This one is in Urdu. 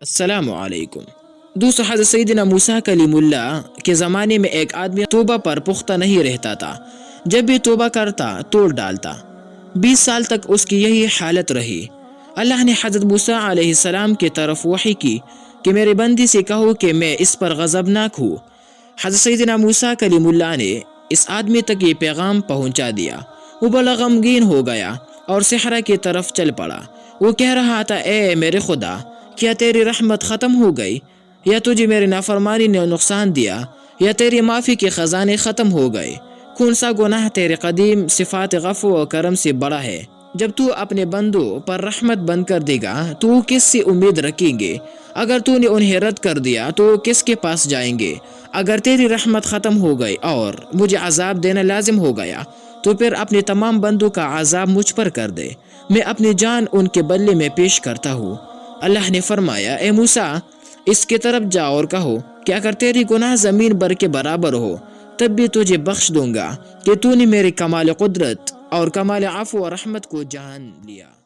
السلام علیکم دوستو، حضرت سیدنا موسیٰ کلیم اللہ کے زمانے میں ایک آدمی توبہ پر پختہ نہیں رہتا تھا۔ جب بھی توبہ کرتا توڑ ڈالتا۔ 20 سال تک اس کی یہی حالت رہی۔ اللہ نے حضرت موسیٰ علیہ السلام کی طرف وحی کی کہ میرے بندی سے کہو کہ میں اس پر غضبناک ہوں۔ حضرت سیدنا موسیٰ کلیم اللہ نے اس آدمی تک یہ پیغام پہنچا دیا۔ وہ بڑا غمگین ہو گیا اور صحرا کی طرف چل پڑا۔ وہ کہہ رہا تھا، اے میرے خدا، کیا تیری رحمت ختم ہو گئی، یا تجھے میری نافرمانی نے نقصان دیا، یا تیری معافی کے خزانے ختم ہو گئے؟ کون سا گناہ تیرے قدیم صفات عفو و کرم سے بڑا ہے؟ جب تو اپنے بندوں پر رحمت بند کر دے گا تو وہ کس سے امید رکھیں گے؟ اگر تو نے انہیں رد کر دیا تو وہ کس کے پاس جائیں گے؟ اگر تیری رحمت ختم ہو گئی اور مجھے عذاب دینا لازم ہو گیا تو پھر اپنے تمام بندوں کا عذاب مجھ پر کر دے، میں اپنی جان ان کے بدلے میں پیش کرتا ہوں۔ اللہ نے فرمایا، اے موسیٰ، اس کی طرف جا اور کہو کہ اگر تیری گناہ زمین بھر کے برابر ہو تب بھی تجھے بخش دوں گا کہ تو نے میری کمال قدرت اور کمال عفو و رحمت کو جان لیا۔